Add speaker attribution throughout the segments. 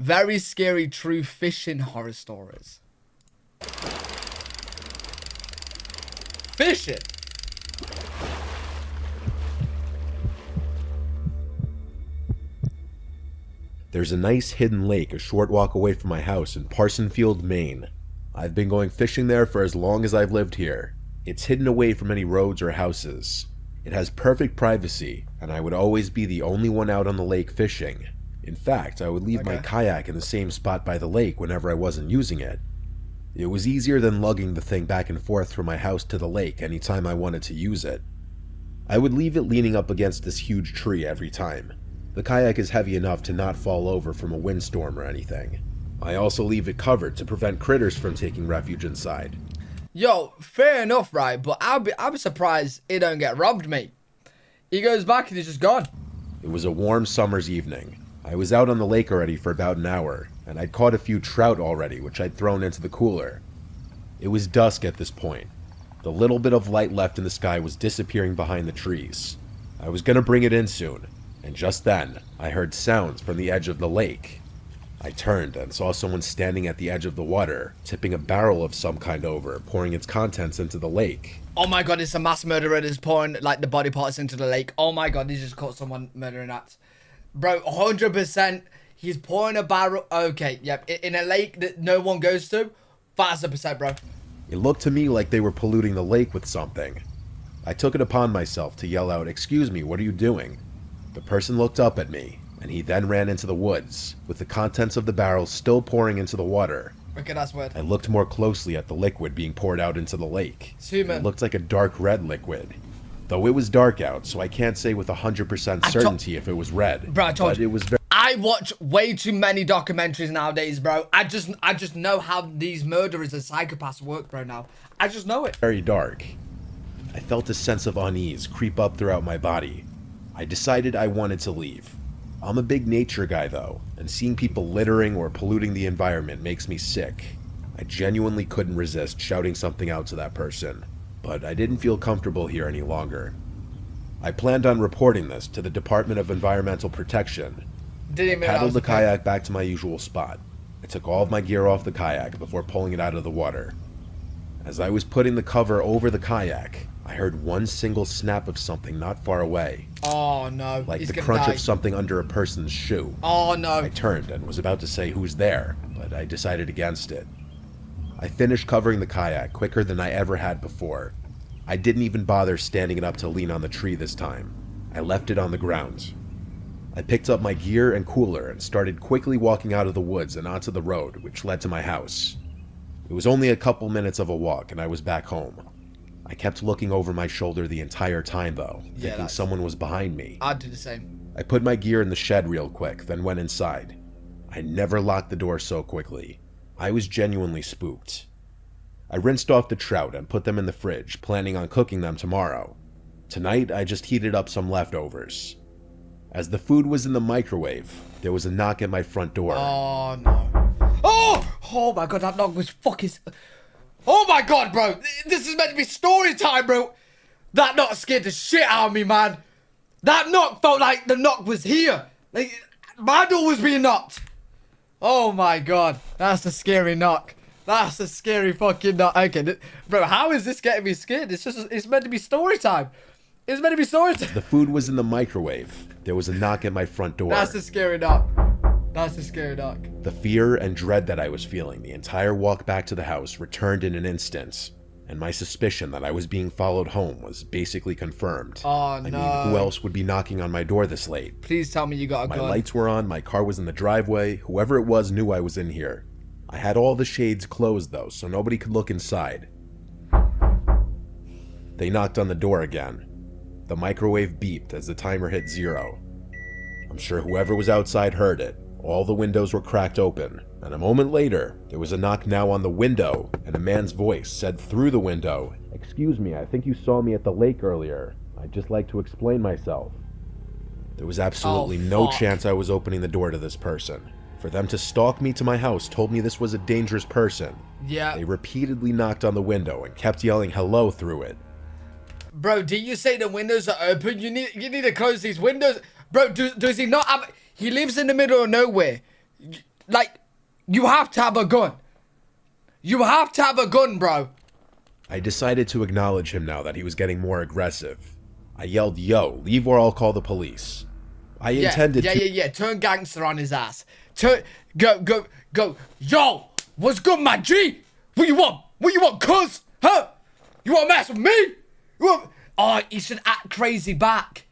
Speaker 1: Very scary true fishing horror stories. Fishing?
Speaker 2: There's a nice hidden lake a short walk away from my house in Parsonfield, Maine. I've been going fishing there for as long as I've lived here. It's hidden away from any roads or houses. It has perfect privacy, and I would always be the only one out on the lake fishing. In fact, I would leave my kayak in the same spot by the lake whenever I wasn't using it. It was easier than lugging the thing back and forth from my house to the lake anytime I wanted to use it. I would leave it leaning up against this huge tree every time. The kayak is heavy enough to not fall over from a windstorm or anything. I also leave it covered to prevent critters from taking refuge inside.
Speaker 1: Yo, fair enough, right? But I'm surprised it don't get robbed, mate. He goes back and he's just gone.
Speaker 2: It was a warm summer's evening. I was out on the lake already for about an hour, and I'd caught a few trout already, which I'd thrown into the cooler. It was dusk at this point. The little bit of light left in the sky was disappearing behind the trees. I was gonna bring it in soon, and just then, I heard sounds from the edge of the lake. I turned and saw someone standing at the edge of the water, tipping a barrel of some kind over, pouring its contents into the lake.
Speaker 1: Oh my god, it's a mass murderer that's pouring, like, the body parts into the lake. Oh my god, he just caught someone murdering that. Bro, 100%, he's pouring a barrel. Okay, yep, in a lake that no one goes to. 1,000%, bro.
Speaker 2: It looked to me like they were polluting the lake with something. I took it upon myself to yell out, "Excuse me, what are you doing?" The person looked up at me, and he then ran into the woods, with the contents of the barrel still pouring into the water.
Speaker 1: Okay, that's weird.
Speaker 2: I looked more closely at the liquid being poured out into the lake.
Speaker 1: It's human.
Speaker 2: It looked like a dark red liquid. Though it was dark out, so I can't say with 100% certainty if it was red.
Speaker 1: Bro, I told you.
Speaker 2: It was very...
Speaker 1: I watch way too many documentaries nowadays, bro. I just know how these murderers and psychopaths work, bro, now. I just know it.
Speaker 2: Very dark. I felt a sense of unease creep up throughout my body. I decided I wanted to leave. I'm a big nature guy though, and seeing people littering or polluting the environment makes me sick. I genuinely couldn't resist shouting something out to that person, but I didn't feel comfortable here any longer. I planned on reporting this to the Department of Environmental Protection. I paddled the kayak back to my usual spot. I took all of my gear off the kayak before pulling it out of the water. As I was putting the cover over the kayak, I heard one single snap of something not far away.
Speaker 1: Oh no,
Speaker 2: like the crunch of something under a person's shoe.
Speaker 1: Oh no.
Speaker 2: I turned and was about to say who's there, but I decided against it. I finished covering the kayak quicker than I ever had before. I didn't even bother standing it up to lean on the tree this time. I left it on the ground. I picked up my gear and cooler and started quickly walking out of the woods and onto the road, which led to my house. It was only a couple minutes of a walk and I was back home. I kept looking over my shoulder the entire time though, thinking someone was behind me.
Speaker 1: I'd do the same.
Speaker 2: I put my gear in the shed real quick, then went inside. I never locked the door so quickly. I was genuinely spooked. I rinsed off the trout and put them in the fridge, planning on cooking them tomorrow. Tonight, I just heated up some leftovers. As the food was in the microwave, there was a knock at my front door.
Speaker 1: Oh no. Oh my god, that knock was fucking... Oh my god, bro! This is meant to be story time, bro! That knock scared the shit out of me, man! That knock felt like the knock was here! Like, my door was being knocked! Oh my god, that's a scary knock. That's a scary fucking knock. Okay, bro, how is this getting me scared? It's meant to be story time. It's meant to be story time.
Speaker 2: The food was in the microwave. There was a knock at my front door.
Speaker 1: That's a scary knock. That's a scary knock.
Speaker 2: The fear and dread that I was feeling the entire walk back to the house returned in an instant, and my suspicion that I was being followed home was basically confirmed.
Speaker 1: Oh no.
Speaker 2: I mean, who else would be knocking on my door this late?
Speaker 1: Please tell me you got a gun.
Speaker 2: My lights were on, my car was in the driveway, whoever it was knew I was in here. I had all the shades closed though, so nobody could look inside. They knocked on the door again. The microwave beeped as the timer hit 0. I'm sure whoever was outside heard it. All the windows were cracked open, and a moment later, there was a knock now on the window, and a man's voice said through the window, "Excuse me, I think you saw me at the lake earlier. I'd just like to explain myself." There was absolutely no chance I was opening the door to this person. For them to stalk me to my house told me this was a dangerous person.
Speaker 1: Yeah.
Speaker 2: They repeatedly knocked on the window and kept yelling hello through it.
Speaker 1: Bro, did you say the windows are open? You need to close these windows. Bro, does he not have... He lives in the middle of nowhere. Like, you have to have a gun. You have to have a gun, bro.
Speaker 2: I decided to acknowledge him now that he was getting more aggressive. I yelled, "Yo, leave or I'll call the police." I intended to...
Speaker 1: Yeah. Turn gangster on his ass. Go. Yo, what's good, my G? What you want? What you want, cuz? Huh? You want to mess with me? Oh, he should act crazy back.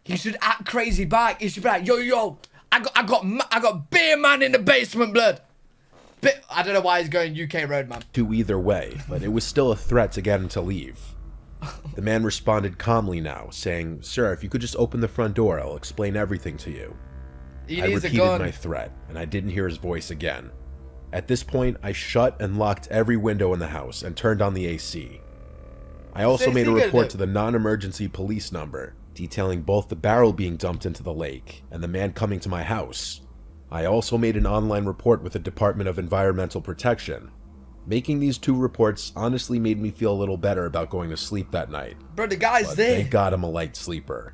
Speaker 1: He should act crazy back. He should be like, yo, I got beer man in the basement, blood. I don't know why he's going UK road, man.
Speaker 2: To either way, but it was still a threat to get him to leave. The man responded calmly now, saying, "Sir, if you could just open the front door, I'll explain everything to you."
Speaker 1: He
Speaker 2: I
Speaker 1: needs a
Speaker 2: repeated
Speaker 1: gun.
Speaker 2: my threat, and I didn't hear his voice again. At this point, I shut and locked every window in the house and turned on the AC. I also made a report to the non-emergency police number, detailing both the barrel being dumped into the lake and the man coming to my house. I also made an online report with the Department of Environmental Protection. Making these 2 reports honestly made me feel a little better about going to sleep that night.
Speaker 1: Bro, the guy's
Speaker 2: But
Speaker 1: there.
Speaker 2: thank God I'm a light sleeper.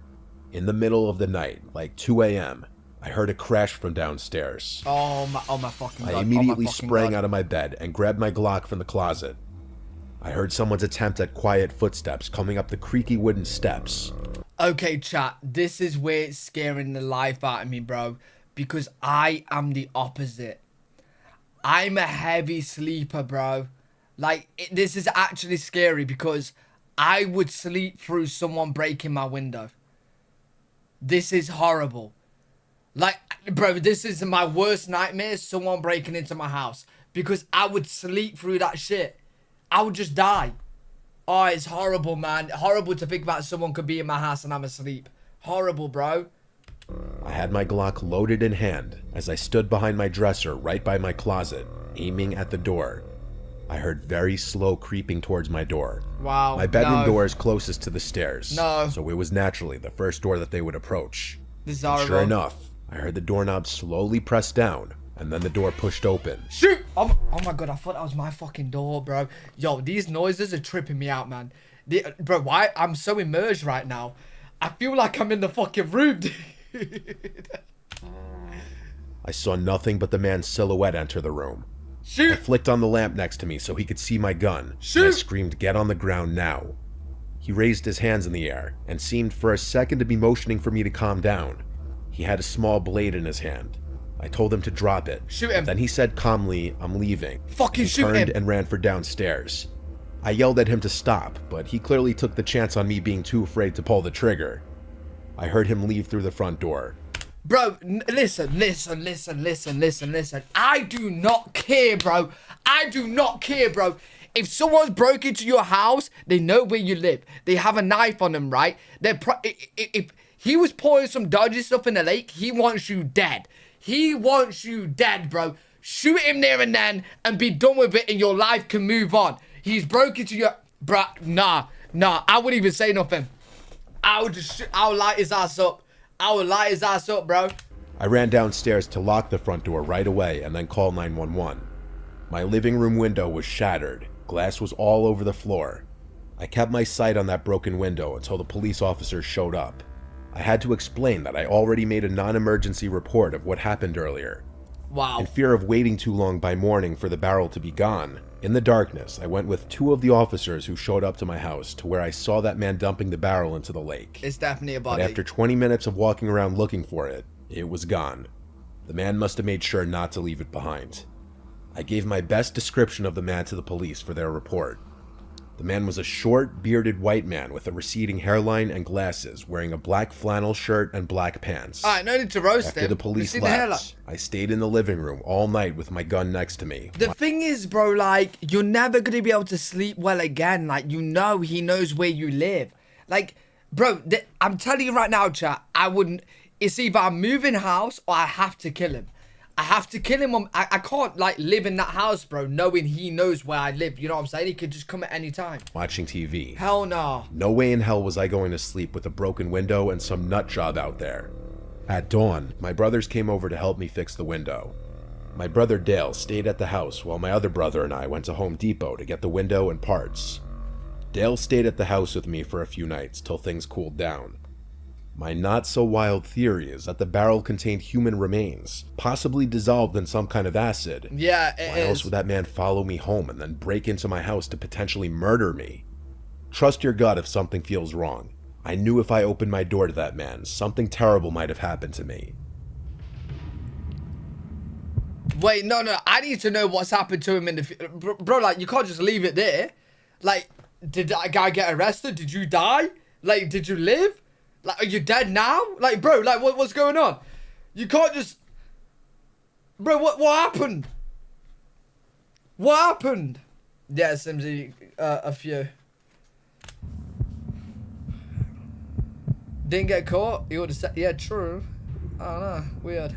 Speaker 2: In the middle of the night, like 2 a.m., I heard a crash from downstairs.
Speaker 1: Oh my fucking God.
Speaker 2: I immediately sprang out of my bed and grabbed my Glock from the closet. I heard someone's attempt at quiet footsteps coming up the creaky wooden steps.
Speaker 1: Okay, chat, this is where it's scaring the life out of me, bro. Because I am the opposite. I'm a heavy sleeper, bro. Like, this is actually scary because I would sleep through someone breaking my window. This is horrible. Like, bro, this is my worst nightmare, someone breaking into my house. Because I would sleep through that shit. I would just die. Oh, it's horrible, man. Horrible to think about someone could be in my house and I'm asleep. Horrible, bro.
Speaker 2: I had my Glock loaded in hand as I stood behind my dresser right by my closet, aiming at the door. I heard very slow creeping towards my door.
Speaker 1: Wow.
Speaker 2: My bedroom door is closest to the stairs.
Speaker 1: No.
Speaker 2: So it was naturally the first door that they would approach.
Speaker 1: This is
Speaker 2: And
Speaker 1: horrible.
Speaker 2: sure enough, I heard the doorknob slowly press down, and then the door pushed open.
Speaker 1: Shoot! Oh my God, I thought that was my fucking door, bro. Yo, these noises are tripping me out, man. Bro, why? I'm so immersed right now. I feel like I'm in the fucking room, dude.
Speaker 2: I saw nothing but the man's silhouette enter the room. I
Speaker 1: Shoot!
Speaker 2: flicked on the lamp next to me so he could see my gun.
Speaker 1: Shoot!
Speaker 2: And I screamed, "Get on the ground now." He raised his hands in the air and seemed for a second to be motioning for me to calm down. He had a small blade in his hand. I told him to drop it.
Speaker 1: Shoot him.
Speaker 2: Then he said calmly, "I'm leaving."
Speaker 1: Fucking
Speaker 2: He
Speaker 1: shoot
Speaker 2: turned
Speaker 1: him.
Speaker 2: and ran for downstairs. I yelled at him to stop, but he clearly took the chance on me being too afraid to pull the trigger. I heard him leave through the front door.
Speaker 1: Bro, listen. I do not care, bro. I do not care, bro. If someone's broke into your house, they know where you live. They have a knife on them, right? If he was pouring some dodgy stuff in the lake, he wants you dead. He wants you dead, bro. Shoot him there and then and be done with it and your life can move on. He's broke into your... Bro, nah. I wouldn't even say nothing. I would light his ass up. Bro.
Speaker 2: I ran downstairs to lock the front door right away and then call 911. My living room window was shattered. Glass was all over the floor. I kept my sight on that broken window until the police officers showed up. I had to explain that I already made a non-emergency report of what happened earlier.
Speaker 1: Wow.
Speaker 2: In fear of waiting too long by morning for the barrel to be gone, in the darkness, I went with 2 of the officers who showed up to my house to where I saw that man dumping the barrel into the lake.
Speaker 1: It's definitely a
Speaker 2: But
Speaker 1: body.
Speaker 2: after 20 minutes of walking around looking for it, it was gone. The man must have made sure not to leave it behind. I gave my best description of the man to the police for their report. The man was a short, bearded white man with a receding hairline and glasses, wearing a black flannel shirt and black pants.
Speaker 1: Alright, no need to roast
Speaker 2: After
Speaker 1: him.
Speaker 2: the police
Speaker 1: You see the hairline?
Speaker 2: left, I stayed in the living room all night with my gun next to me.
Speaker 1: The thing is, bro, like, you're never gonna be able to sleep well again. Like, you know he knows where you live. Like, bro, I'm telling you right now, chat, I wouldn't... It's either I'm moving house or I have to kill him. I have to kill him. I can't, like, live in that house, bro, knowing he knows where I live. You know what I'm saying? He could just come at any time.
Speaker 2: Watching TV.
Speaker 1: Hell no.
Speaker 2: No way in hell was I going to sleep with a broken window and some nut job out there. At dawn, my brothers came over to help me fix the window. My brother Dale stayed at the house while my other brother and I went to Home Depot to get the window and parts. Dale stayed at the house with me for a few nights till things cooled down. My not-so-wild theory is that the barrel contained human remains, possibly dissolved in some kind of acid.
Speaker 1: Yeah, it
Speaker 2: Why else would that man follow me home and then break into my house to potentially murder me? Trust your gut if something feels wrong. I knew if I opened my door to that man, something terrible might have happened to me.
Speaker 1: Wait, no, I need to know what's happened to him in the bro, like, you can't just leave it there. Like, did that guy get arrested? Did you die? Like, did you live? Like, are you dead now? Like, bro, like, what's going on? You can't just... Bro, what happened? What happened? Yeah, Simsy, a few. Didn't get caught? You would have said... Yeah, true. I don't know. Weird.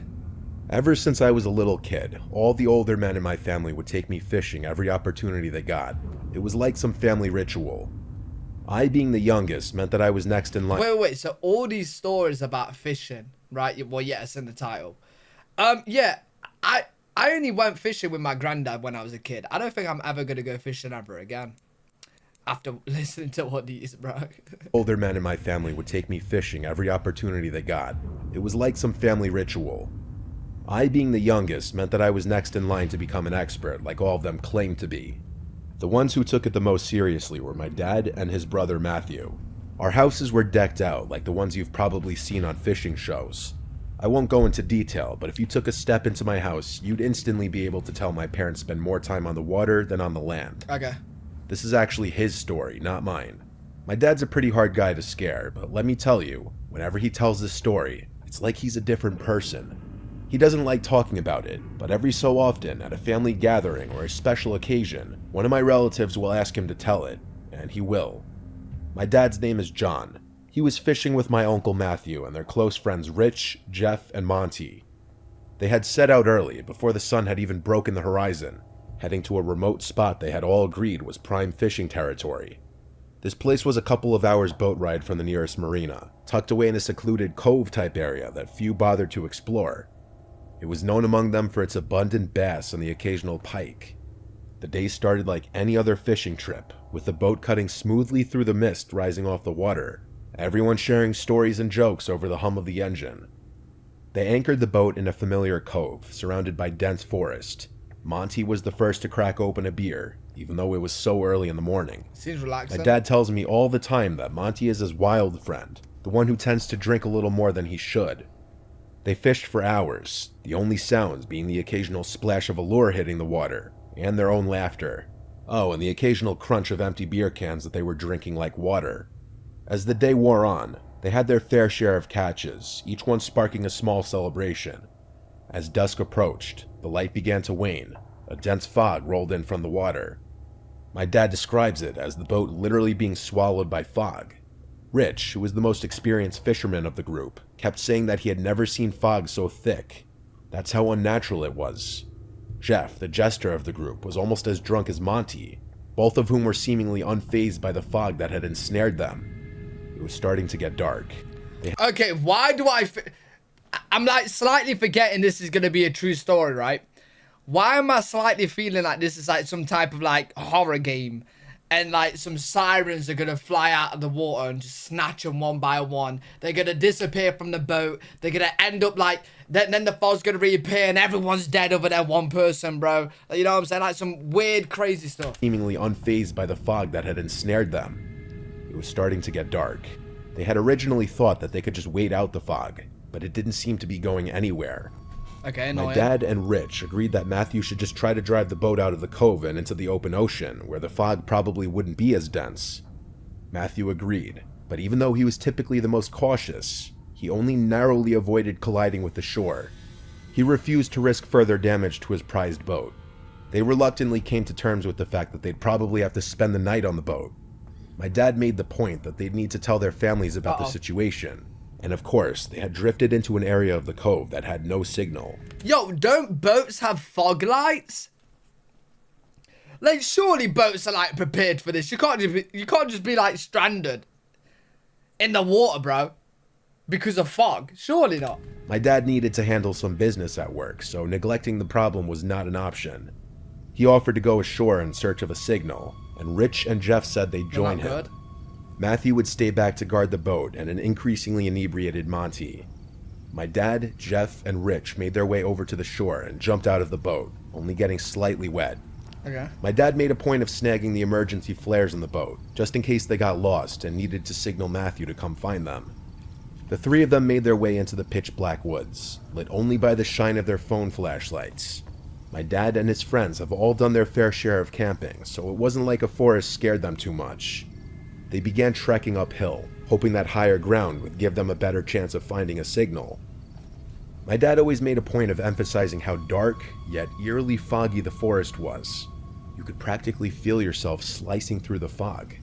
Speaker 2: Ever since I was a little kid, all the older men in my family would take me fishing every opportunity they got. It was like some family ritual. I, being the youngest, meant that I was next in line.
Speaker 1: Wait, so all these stories about fishing, right? Well, yeah, it's in the title. Yeah, I only went fishing with my granddad when I was a kid. I don't think I'm ever going to go fishing ever again. After listening to all these, bro.
Speaker 2: Older men in my family would take me fishing every opportunity they got. It was like some family ritual. I, being the youngest, meant that I was next in line to become an expert, like all of them claimed to be. The ones who took it the most seriously were my dad and his brother Matthew. Our houses were decked out like the ones you've probably seen on fishing shows. I won't go into detail, but if you took a step into my house, you'd instantly be able to tell my parents spend more time on the water than on the land.
Speaker 1: Okay.
Speaker 2: This is actually his story, not mine. My dad's a pretty hard guy to scare, but let me tell you, whenever he tells this story, it's like he's a different person. He doesn't like talking about it, but every so often, at a family gathering or a special occasion, one of my relatives will ask him to tell it, and he will. My dad's name is John. He was fishing with my uncle Matthew and their close friends Rich, Jeff, and Monty. They had set out early, before the sun had even broken the horizon, heading to a remote spot they had all agreed was prime fishing territory. This place was a couple of hours boat ride from the nearest marina, tucked away in a secluded cove-type area that few bothered to explore. It was known among them for its abundant bass and the occasional pike. The day started like any other fishing trip, with the boat cutting smoothly through the mist rising off the water, everyone sharing stories and jokes over the hum of the engine. They anchored the boat in a familiar cove, surrounded by dense forest. Monty was the first to crack open a beer, even though it was so early in the morning.
Speaker 1: Seems relaxing.
Speaker 2: My dad tells me all the time that Monty is his wild friend, the one who tends to drink a little more than he should. They fished for hours, the only sounds being the occasional splash of a lure hitting the water, and their own laughter. Oh, and the occasional crunch of empty beer cans that they were drinking like water. As the day wore on, they had their fair share of catches, each one sparking a small celebration. As dusk approached, the light began to wane. A dense fog rolled in from the water. My dad describes it as the boat literally being swallowed by fog. Rich, who was the most experienced fisherman of the group, kept saying that he had never seen fog so thick. That's how unnatural it was. Jeff, the jester of the group, was almost as drunk as Monty, both of whom were seemingly unfazed by the fog that had ensnared them. It was starting to get dark.
Speaker 1: Okay, why do I'm like slightly forgetting this is going to be a true story, right? Why am I slightly feeling like this is like some type of like horror game? And like some sirens are gonna fly out of the water and just snatch them one by one. They're gonna disappear from the boat. They're gonna end up like then the fog's gonna reappear and everyone's dead over there, one person, bro. You know what I'm saying? Like some weird, crazy stuff.
Speaker 2: Seemingly unfazed by the fog that had ensnared them. It was starting to get dark. They had originally thought that they could just wait out the fog, but it didn't seem to be going anywhere.
Speaker 1: Okay,
Speaker 2: My dad and Rich agreed that Matthew should just try to drive the boat out of the cove and into the open ocean, where the fog probably wouldn't be as dense. Matthew agreed, but even though he was typically the most cautious, he only narrowly avoided colliding with the shore. He refused to risk further damage to his prized boat. They reluctantly came to terms with the fact that they'd probably have to spend the night on the boat. My dad made the point that they'd need to tell their families about the situation. And of course, they had drifted into an area of the cove that had no signal.
Speaker 1: Yo, don't boats have fog lights? Like, surely boats are like prepared for this. You can't just be like stranded in the water, bro, because of fog. Surely not.
Speaker 2: My dad needed to handle some business at work, so neglecting the problem was not an option. He offered to go ashore in search of a signal, and Rich and Jeff said they'd join him. Matthew would stay back to guard the boat, and an increasingly inebriated Monty. My dad, Jeff, and Rich made their way over to the shore and jumped out of the boat, only getting slightly wet.
Speaker 1: Okay.
Speaker 2: My dad made a point of snagging the emergency flares in the boat, just in case they got lost and needed to signal Matthew to come find them. The three of them made their way into the pitch-black woods, lit only by the shine of their phone flashlights. My dad and his friends have all done their fair share of camping, so it wasn't like a forest scared them too much. They began trekking uphill, hoping that higher ground would give them a better chance of finding a signal. My dad always made a point of emphasizing how dark, yet eerily foggy the forest was. You could practically feel yourself slicing through the fog.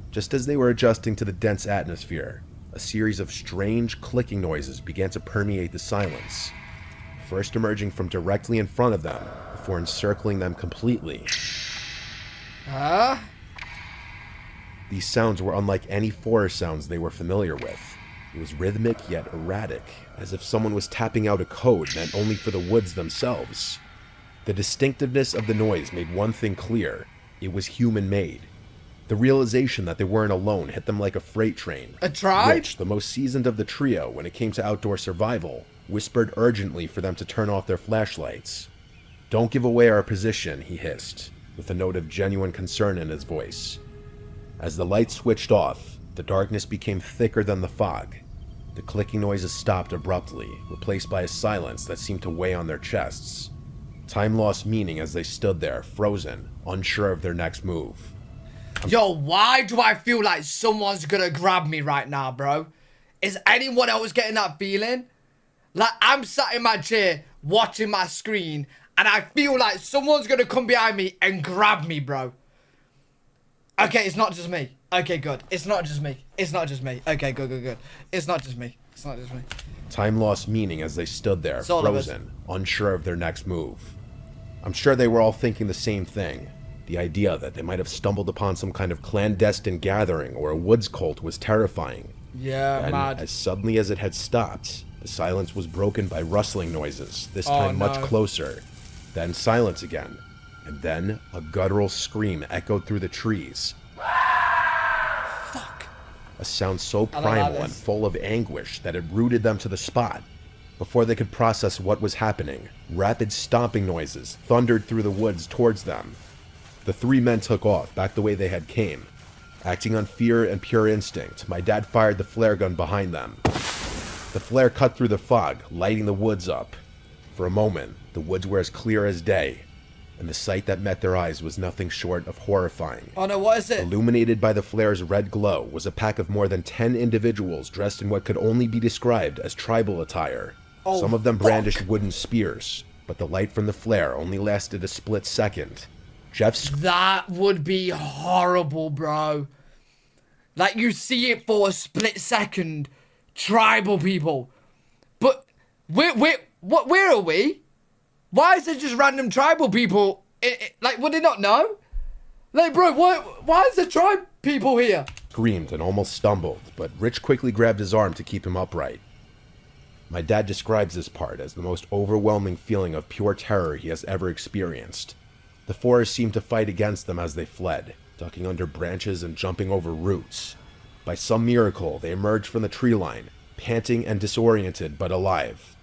Speaker 2: Just as they were adjusting to the dense atmosphere, a series of strange clicking noises began to permeate the silence, first emerging from directly in front of them before encircling them completely. These sounds were unlike any forest sounds they were familiar with. It was rhythmic yet erratic, as if someone was tapping out a code meant only for the woods themselves. The distinctiveness of the noise made one thing clear: it was human-made. The realization that they weren't alone hit them like a freight train.
Speaker 1: A tribe?
Speaker 2: Rich, the most seasoned of the trio when it came to outdoor survival, whispered urgently for them to turn off their flashlights. "Don't give away our position," he hissed, with a note of genuine concern in his voice. As the lights switched off, the darkness became thicker than the fog. The clicking noises stopped abruptly, replaced by a silence that seemed to weigh on their chests. Time lost meaning as they stood there, frozen, unsure of their next move.
Speaker 1: Yo, why do I feel like someone's gonna grab me right now, bro? Is anyone else getting that feeling? Like, I'm sat in my chair, watching my screen, and I feel like someone's gonna come behind me and grab me, bro. Okay, it's not just me. Okay, good. It's not just me. It's not just me. Okay, good. It's not just me. It's not just me.
Speaker 2: Time lost meaning as they stood there, frozen, unsure of their next move. I'm sure they were all thinking the same thing. The idea that they might have stumbled upon some kind of clandestine gathering or a woods cult was terrifying.
Speaker 1: Yeah,
Speaker 2: Then,
Speaker 1: mad.
Speaker 2: as suddenly as it had stopped, the silence was broken by rustling noises, this time much closer. Then silence again. And then a guttural scream echoed through the trees.
Speaker 1: Fuck.
Speaker 2: A sound so primal and full of anguish that it rooted them to the spot. Before they could process what was happening, rapid stomping noises thundered through the woods towards them. The three men took off, back the way they had came. Acting on fear and pure instinct, my dad fired the flare gun behind them. The flare cut through the fog, lighting the woods up. For a moment, the woods were as clear as day, and the sight that met their eyes was nothing short of horrifying.
Speaker 1: Oh no, what is it?
Speaker 2: Illuminated by the flare's red glow was a pack of more than 10 individuals dressed in what could only be described as tribal attire.
Speaker 1: Oh,
Speaker 2: some of them brandished wooden spears, but the light from the flare only lasted a split second.
Speaker 1: That would be horrible, bro. Like, you see it for a split second. Tribal people. But, where are we? Why is there just random tribal people? Like, would they not know? Like, bro, why is there tribe people here?
Speaker 2: Screamed and almost stumbled, but Rich quickly grabbed his arm to keep him upright. My dad describes this part as the most overwhelming feeling of pure terror he has ever experienced. The forest seemed to fight against them as they fled, ducking under branches and jumping over roots. By some miracle, they emerged from the tree line, panting and disoriented but alive.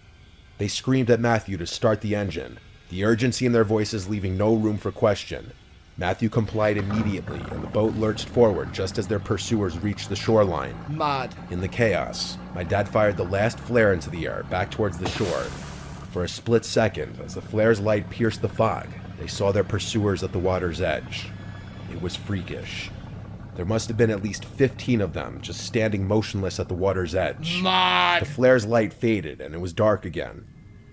Speaker 2: They screamed at Matthew to start the engine, the urgency in their voices leaving no room for question. Matthew complied immediately, and the boat lurched forward just as their pursuers reached the shoreline.
Speaker 1: Mad.
Speaker 2: In the chaos, my dad fired the last flare into the air, back towards the shore. For a split second, as the flare's light pierced the fog, they saw their pursuers at the water's edge. It was freakish. There must have been at least 15 of them, just standing motionless at the water's edge.
Speaker 1: Mad.
Speaker 2: The flare's light faded, and it was dark again.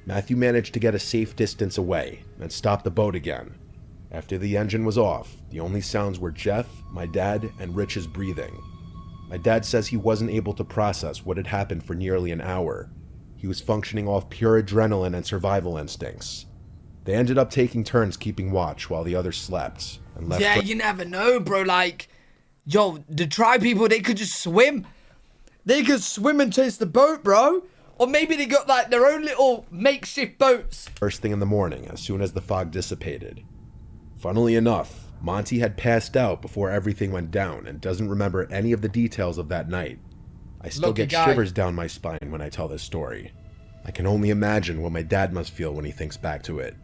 Speaker 2: Matthew managed to get a safe distance away, and stop the boat again. After the engine was off, the only sounds were Jeff, my dad, and Rich's breathing. My dad says he wasn't able to process what had happened for nearly an hour. He was functioning off pure adrenaline and survival instincts. They ended up taking turns keeping watch while the others slept, and left.
Speaker 1: Yeah, you never know, bro. Like, yo, the tribe people, they could just swim. They could swim and chase the boat, bro. Or maybe they got, like, their own little makeshift boats.
Speaker 2: First thing in the morning, as soon as the fog dissipated. Funnily enough, Monty had passed out before everything went down and doesn't remember any of the details of that night. I still
Speaker 1: Lucky
Speaker 2: get
Speaker 1: guy.
Speaker 2: shivers down my spine when I tell this story. I can only imagine what my dad must feel when he thinks back to it.